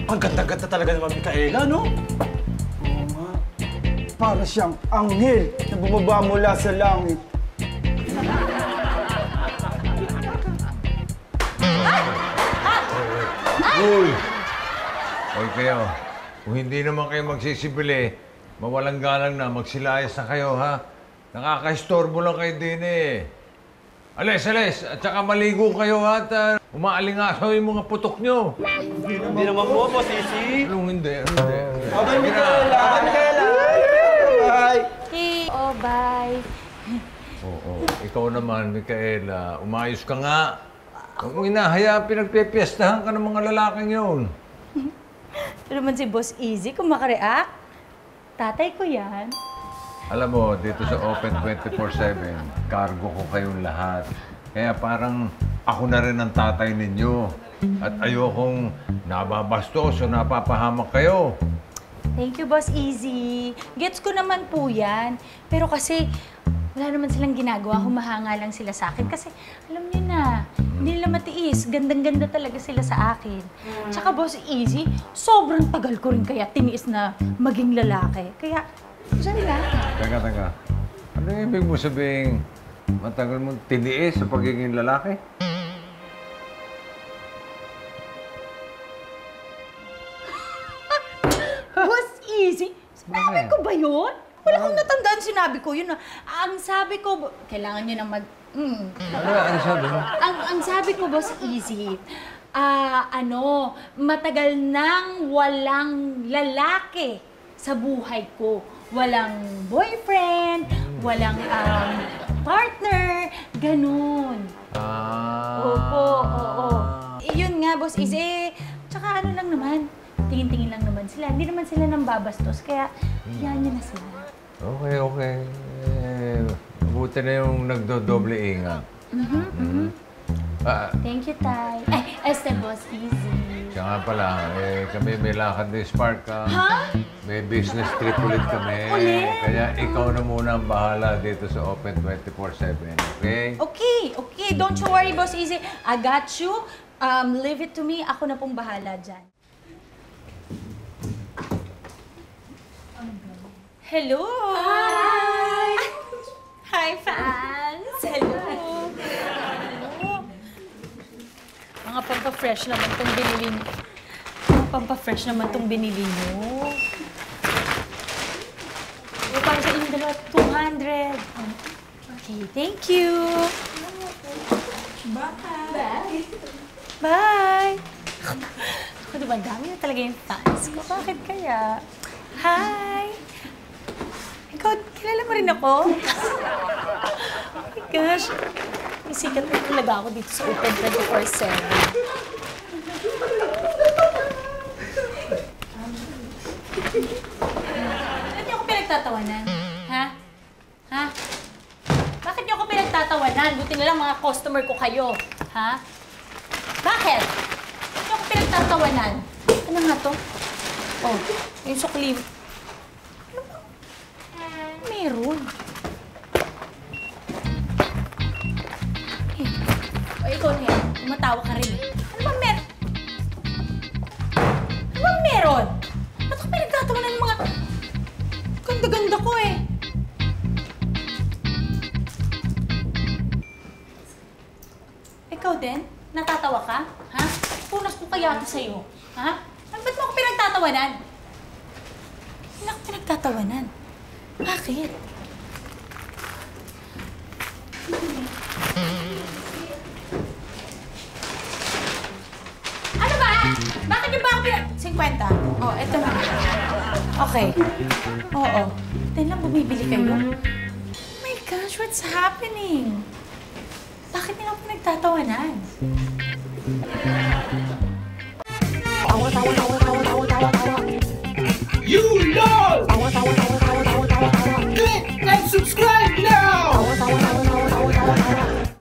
Ang ganda-ganda talaga naman, Micaela, no? Oo nga. Para siyang anghel na bumaba mula sa langit. Uy! Hoy kayo, kung hindi naman kayo magsisibili, mawalang galang na, magsilayas na kayo, ha? Nakaka-istorbo lang kayo din, eh. Alis! At saka maligo kayo, ha? At umaalingasaw yung mga putok nyo. Hindi naman po, Boss Easy. Anong hindi? Okay, Micaela! Okay, Micaela! Bye! Hey, oh, bye. Oo. Ikaw naman, Micaela, umayos ka nga. Huwag mo inahaya, pinagpepiestahan ka ng mga lalaking yun. Ito naman si Boss Easy, kung makareact. Tatay ko yan. Alam mo, dito sa Open 24/7, cargo ko kayong lahat. Kaya parang ako na rin ang tatay ninyo. At ayokong nababastos o napapahamak kayo. Thank you, Boss Easy. Gets ko naman po yan. Pero kasi, wala naman silang ginagawa. Humahanga lang sila sa akin. Kasi, alam niyo na, hindi nila matiis. Gandang-ganda talaga sila sa akin. Tsaka, Boss Easy, sobrang tagal ko rin kaya tiniis na maging lalaki. Kaya, gusto nila. Teka. Ano yung ibig mo sabihin, matagal mo tiniis sa pagiging lalaki? Boss Easy? Sinabi ko ba yun? Wala akong natandaan sinabi ko yun. Ang sabi ko, kailangan nyo na Ano sabi mo? ang sabi ko, Boss Easy, matagal nang walang lalaki sa buhay ko. Walang boyfriend, walang partner, ganun. Opo, oo. Yun nga, Boss Easy. Tsaka ano lang naman, tingin-tingin lang naman sila. Hindi naman sila nang babastos, kaya yan nyo na sila. Okay. Mabuti na yung nagdodoble ingat. Thank you, Tay. Boss Easy. Siya nga pala, kami may lakad ni Spark, ha? May business trip ulit kami. Ulit? Kaya ikaw na muna ang bahala dito sa Open 24/7, okay? Okay. Don't you worry, Boss Easy. I got you. Leave it to me. Ako na pong bahala dyan. Hello! Hi! Hi, fans! Hello! Mga pampa-fresh naman itong binili niyo. Mga pampa-fresh naman itong binili niyo. Para sa inyong dalawa, 200. Okay, thank you. Bye. Bye. Ako diba, dami na talaga yung fans ko. Bakit kaya? Hi! Ikaw, kilala mo rin ako? Oh my gosh. May sikat na talaga ako dito sa Open 24/7. Bakit niyo ako pinagtatawanan? Ha? Bakit niyo ako pinagtatawanan? Buti na lang mga customer ko kayo. Ha? Bakit? Bakit niyo ako pinagtatawanan? Ano nga to? Oh, yung sukli. Ano ba? Meron. O, ikaw na yan. Tumatawa ka rin. Ano ba meron? Ano ba meron? Ba't ako pinagtatawanan ng mga... Ganda-ganda ko eh. Ikaw din? Natatawa ka? Ha? Punas ko kaya ito sa'yo. Ha? Ba't mo ako pinagtatawanan? Hindi ako pinagtatawanan. Bakit? Ano ba? Bakit niyo ba ako 50? Oh, eto na. Okay. Oo. Then lang bumibili kayo. Oh my gosh, what's happening? Bakit nila ako pinagtatawanan?